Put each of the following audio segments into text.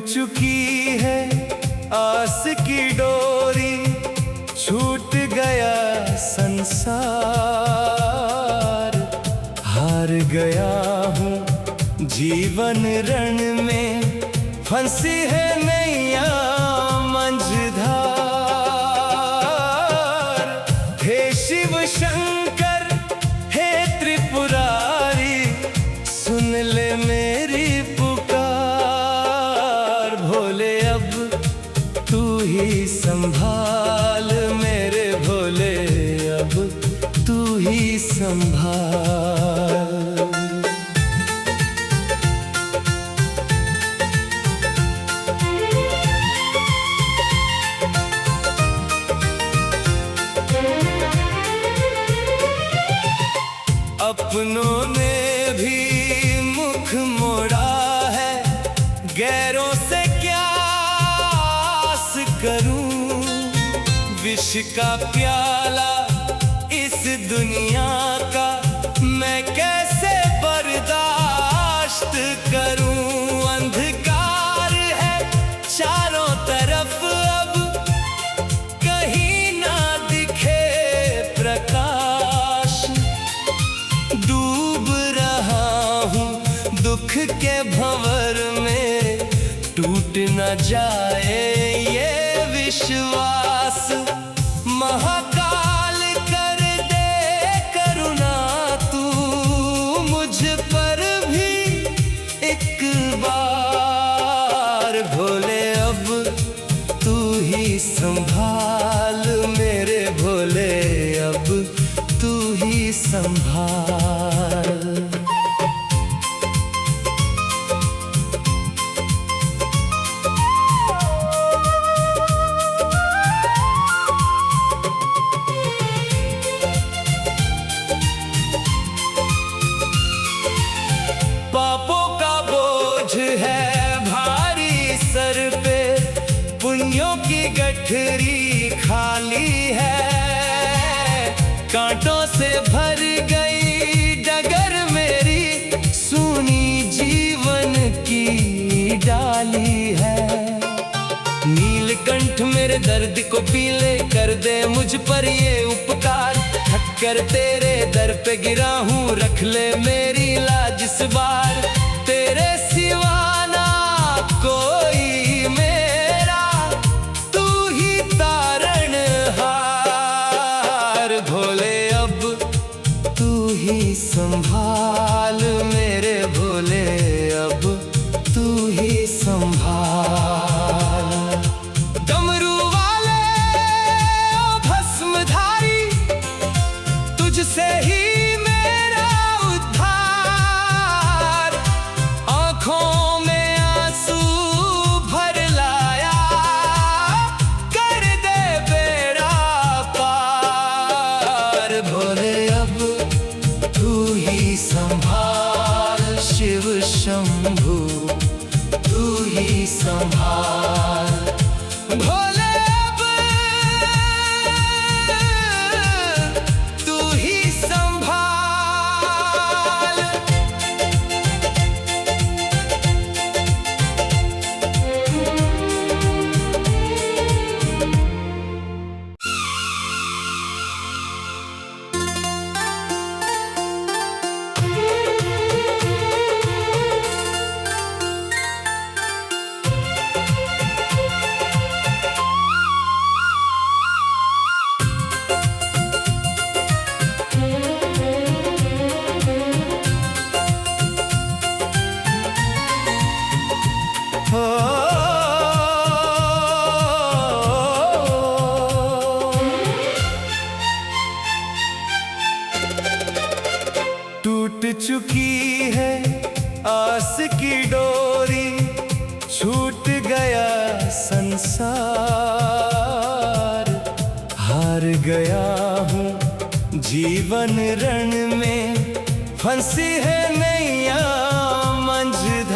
चुकी है आस की डोरी, छूट गया संसार। हार गया हूँ जीवन रण में, फंसी है नैया मंझधार। हे शिव शंकर हे त्रिपुरारी, सुन ले मेरी पुकार। भोले अब तू ही संभाल मेरे भोले, अब तू ही संभाल। अपनों ने भी मुख मोड़ा है, गैरों से क्या आस करूं। विष का प्याला इस दुनिया का मैं कैसे बर्दाश्त करूं। अंधकार है चारों तरफ, अब कहीं ना दिखे प्रकाश। डूब रहा हूँ दुख के भंवर में, टूट न जाए ये विश्वास। महाकाल कर दे करुणा तू मुझ पर भी एक बार। भोले अब तू ही संभाल मेरे भोले, अब तू ही संभाल। पापों का बोझ है भारी सर पे, पुण्यों की गठरी खाली है। कांटों से भर गई डगर मेरी, सूनी जीवन की डाली है। नीलकंठ मेरे दर्द को पीले कर दे, मुझ पर ये उपकार। थककर तेरे दर पे गिरा हूँ, रख ले मेरी लाज इस बार। तेरे सिवा ना कोई मेरा, तू ही तारणहार। भोले अब तू ही संभाल मेरे भोले, अब तू ही संभाल। डमरू वाले ओ भस्मधारी, तुझसे ही मेरा उद्धार। आँखों में आंसू भर लाया, कर दे बेड़ा पार। भोले अब तू ही संभाल, शिव शंभू तू ही संभाल। भोले अब तू ही संभाल। टूट चुकी है आस की डोरी, छूट गया संसार। हार गया हूँ जीवन रण में, फंसी है नैया मंझधार।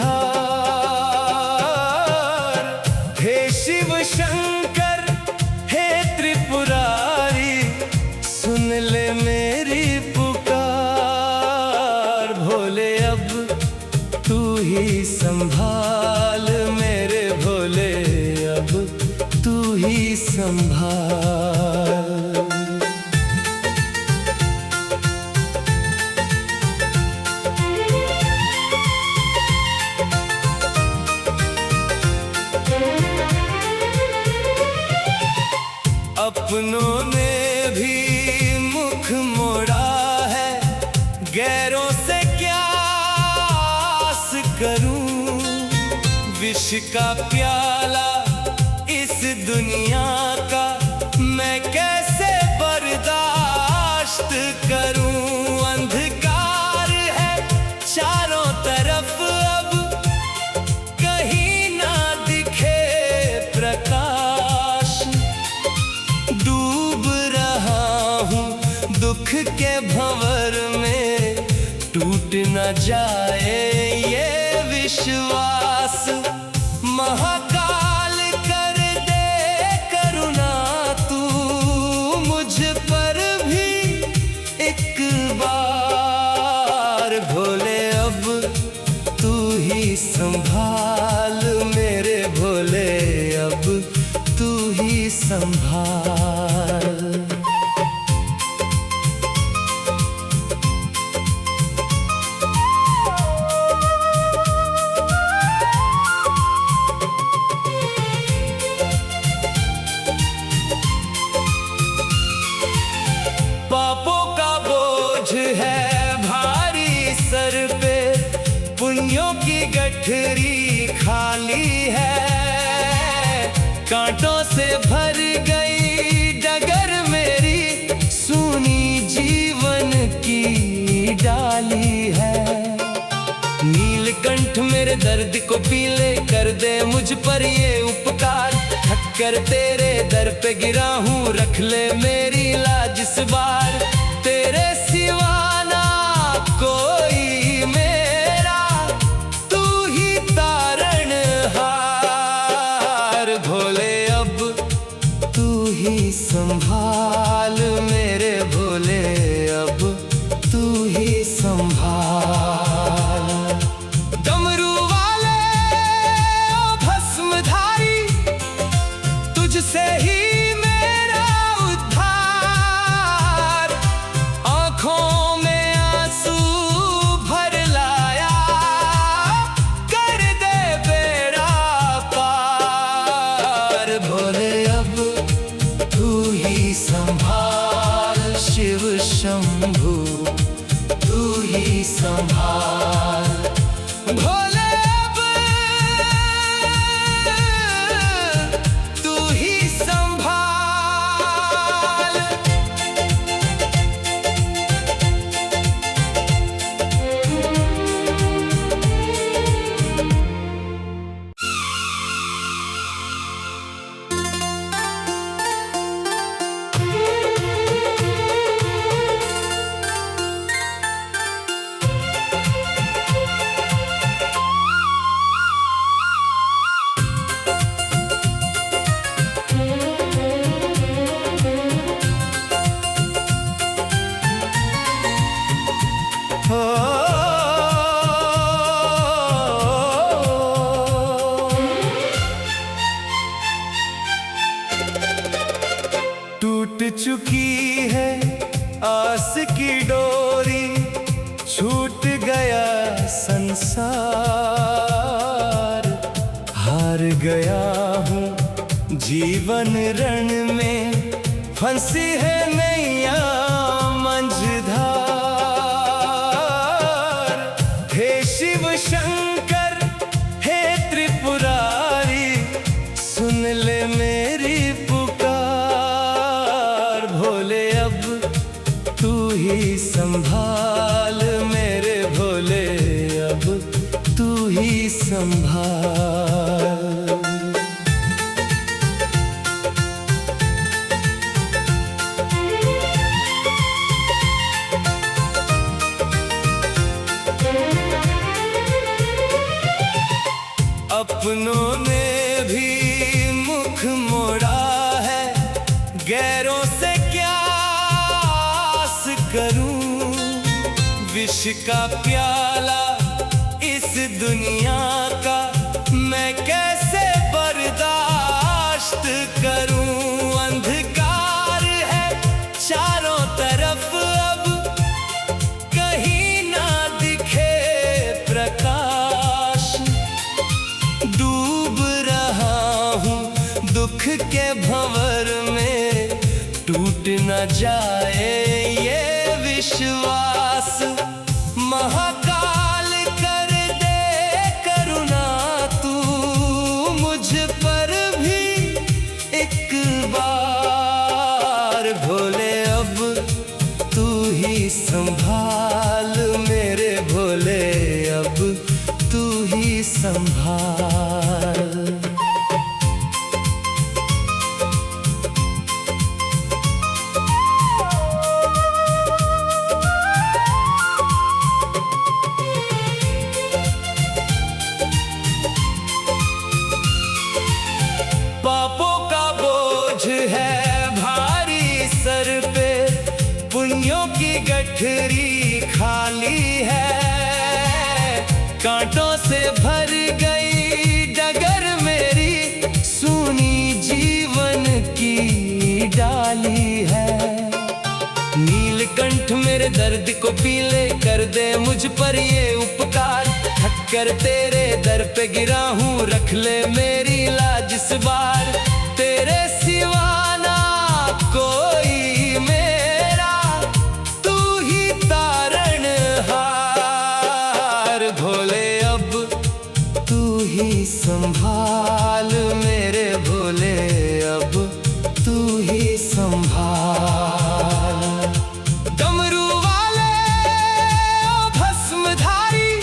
हे शिव शंकर हे त्रिपुरारी, सुन ले मेरी पुकार। भोले अब तू ही संभाल मेरे संभाल। अपनों ने भी मुख मोड़ा है, गैरों से क्या आस करूं। विष का प्याला इस दुनिया का मैं कैसे बर्दाश्त करूं। अंधकार है चारों तरफ, अब कहीं ना दिखे प्रकाश। डूब रहा हूँ दुख के भंवर में, टूट न जाए ये विश्वास। महाकाल कर दे करुणा तू मुझ पर भी एक बार। भोले अब तू ही संभाल मेरे भोले, अब तू ही संभाल। पापों का बोझ है भारी सर पे, पुण्यों की गठरी खाली है। कांटों से भर गई डगर मेरी, सूनी जीवन की डाली है। नीलकंठ मेरे दर्द को पीले कर दे, मुझ पर ये उपकार। थक कर तेरे दर पे गिरा हूँ, रख ले मेरी लाज इस बार। तेरे सिवा ना कोई मेरा, तू ही तारण हार। भोले अब तू ही संभाल मेरे भोले, अब तू ही संभाल। डमरू वाले ओ भस्मधारी, तुझसे ही मेरा उद्धार। आँखों में आंसू भर लाया, कर दे बेड़ा पार। भोले अब तू ही संभाल, शिव शंभू तू ही संभाल। भोले अब तू ही संभाल। टूट चुकी है आस की डोरी, छूट गया संसार। हार गया हूँ जीवन रण में, फंसी है नैया मंझधार। हे शिव शंकर हे त्रिपुरारी, सुन ले मेरी पुकार। भोले अब तू ही संभाल मेरे भोले, अब तू ही संभाल। अपनों ने भी मुख मोड़ा है, गैरों से क्या आस करूं। विष का प्याला इस दुनिया का मैं कैसे बर्दाश्त करूं। जाए ये विश्वास। महाकाल कर दे करुणा तू मुझ पर भी एक बार। भोले अब तू ही संभाल मेरे भोले, अब तू ही संभाल। पापों का बोझ है भारी सर पे, पुण्यों की गठरी खाली है। कांटों से भर गई डगर मेरी, सूनी जीवन की डाली है। नीलकंठ मेरे दर्द को पीले कर दे मुझ पर ये उपकार। थक कर तेरे दर पे गिरा हूँ, रख ले मेरी लाज इस बार। तेरे सिवा ना कोई मेरा, तू ही तारणहार। भोले अब तू ही संभाल मेरे भोले, अब तू ही संभाल। डमरू वाले ओ भस्मधारी,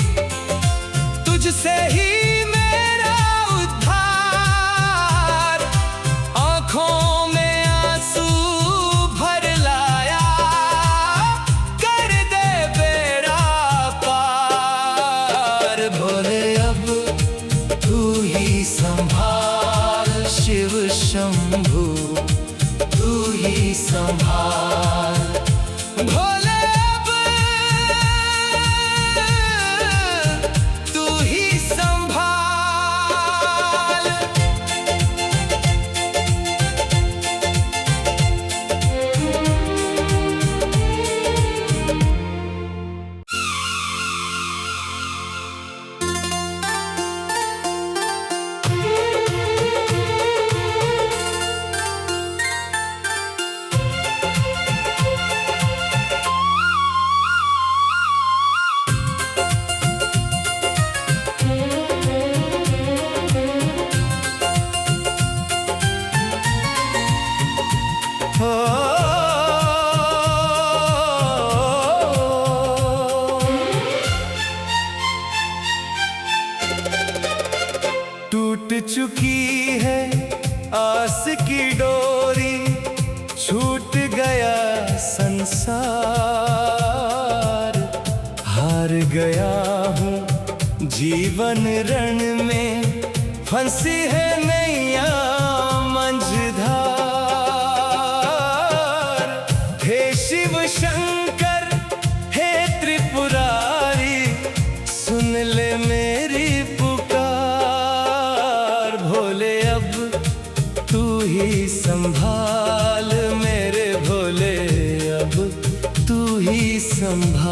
तुझसे ही मेरा उद्धार। आँखों में आंसू भर लाया, कर दे बेड़ा पार। भोले अब तू ही संभाल शिव शंभू, तू ही संभाल। भोले अब तू ही संभाल। टूट चुकी है आस की डोरी, छूट गया संसार। हार गया हूँ जीवन रण में, फंसी है नैया मंझधार। हे शिव शंकर हे त्रिपुरारी, सुन ले मेरी पुकार। भोले अब तू ही संभाल मेरे भोले, अब तू ही संभाल।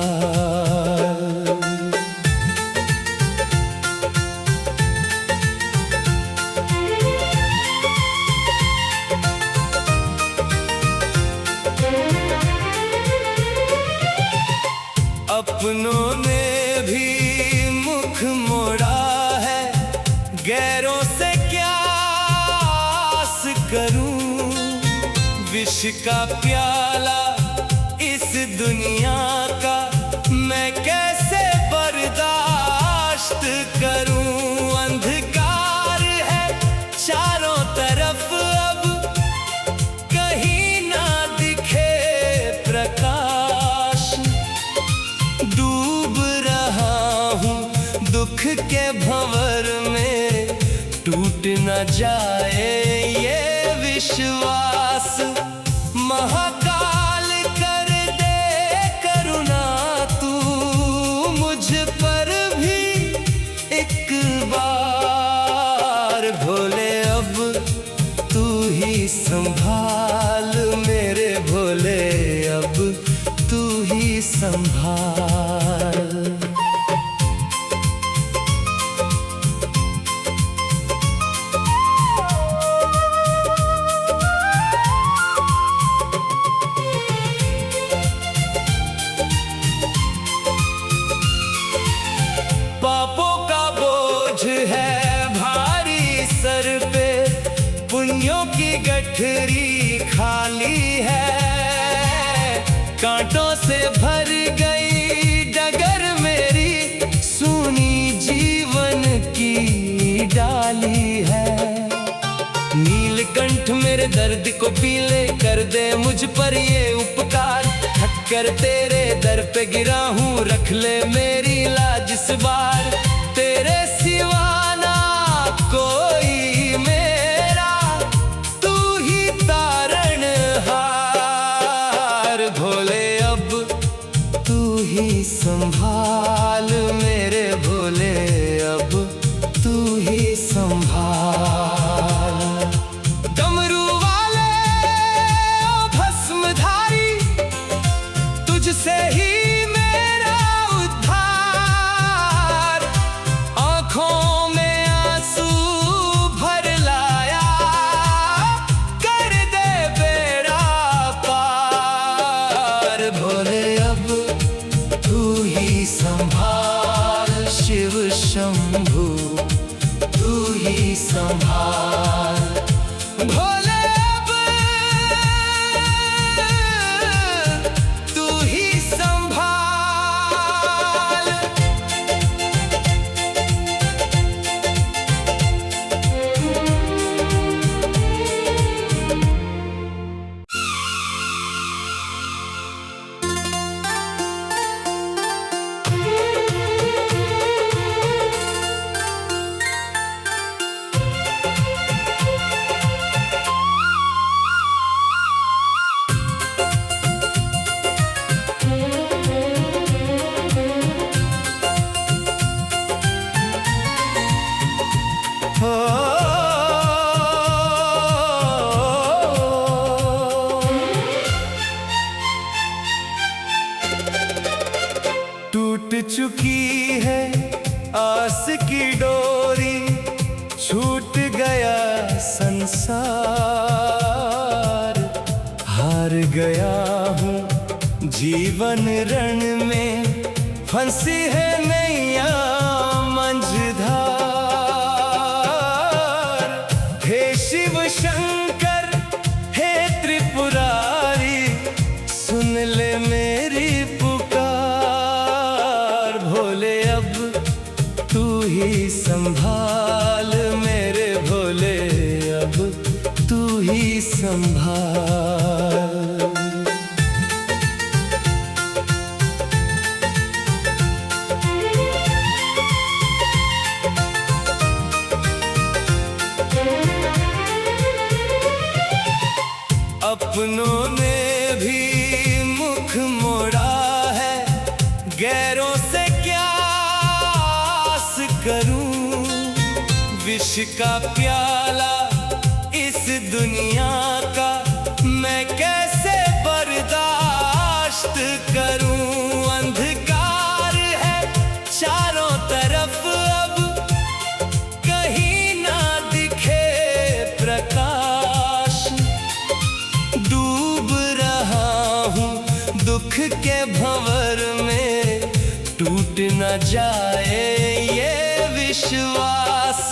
अपनों ने भी मुख मोड़ा है, गैरों से क्या आस करूं। विष का प्याला इस दुनिया का मैं कैसे बर्दाश्त करूं। अंधकार है चारों तरफ, अब कहीं ना दिखे प्रकाश। डूब रहा हूँ दुख के भंवर में, टूट न जाए ये विश्वास। महाकाल कर दे करुणा तू मुझ पर भी एक बार। भोले अब तू ही संभाल मेरे भोले, अब तू ही संभाल। गठरी खाली है, कांटों से भर गई डगर मेरी, सूनी जीवन की डाली है। नीलकंठ मेरे दर्द को पीले कर दे मुझ पर ये उपकार, थककर तेरे दर पे गिरा हूँ, रख ले मेरी लाज इस बार। तेरे सिवा ना कोई मेरा, तू ही तारण हार। भोले अब तू ही संभाल मेरे भोले, अब तू ही संभाल। डमरू वाले ओ भस्मधारी, तुझसे ही मेरा उद्धार। आँखों में आंसू भर लाया, कर दे बेड़ा पार। भोले अब तू ही संभाल, शिव शंभू तू ही संभाल। भोले अब तू ही संभाल। टूट चुकी है आस की डोरी, छूट गया संसार। हार गया हूँ जीवन रण में, फंसी है नैया मंझधार। हे शिव शंकर हे त्रिपुरारी, सुन ले मेरी भोले अब तू ही संभाल मेरे भोले, अब तू ही संभाल। अपनों ने भी मुख मोड़ा है, गैरों से क्या आस करूं। विष का प्याला इस दुनिया का मैं कैसे बर्दाश्त करूं। अंधकार है चारों तरफ, अब कहीं ना दिखे प्रकाश। डूब रहा हूँ दुख के भंवर में, टूट न जाए ये विश्वास।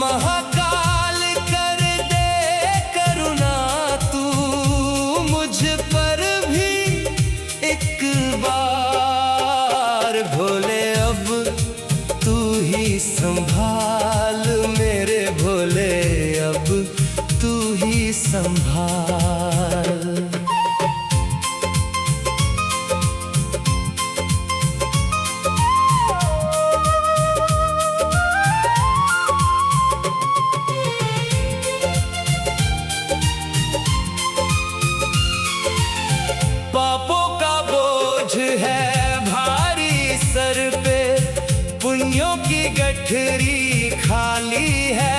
महाकाल कर दे करुणा तू, मुझ पर भी एक बार। भोले अब तू ही संभाल मेरे भोले, अब तू ही संभाल। पापों का बोझ है भारी सर पे, पुण्यों की गठरी खाली है।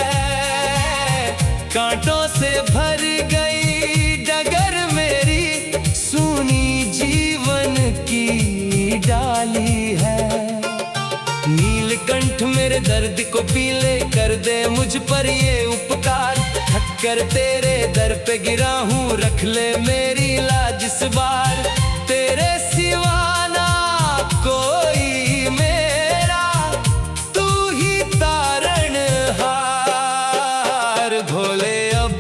कांटों से भर गई डगर मेरी, सूनी जीवन की डाली है। नीलकंठ मेरे दर्द को पीले कर दे मुझ पर ये उपकार, थककर तेरे दर पे गिरा हूँ, रख ले मेरी लाज इस बार। तेरे सिवा ना कोई मेरा, तू ही तारण हार। भोले अब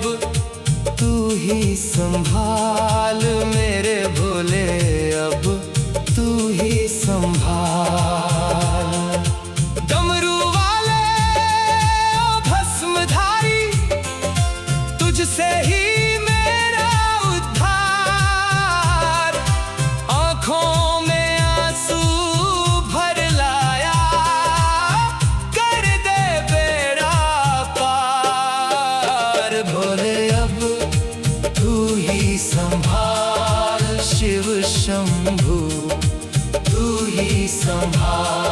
प्यार।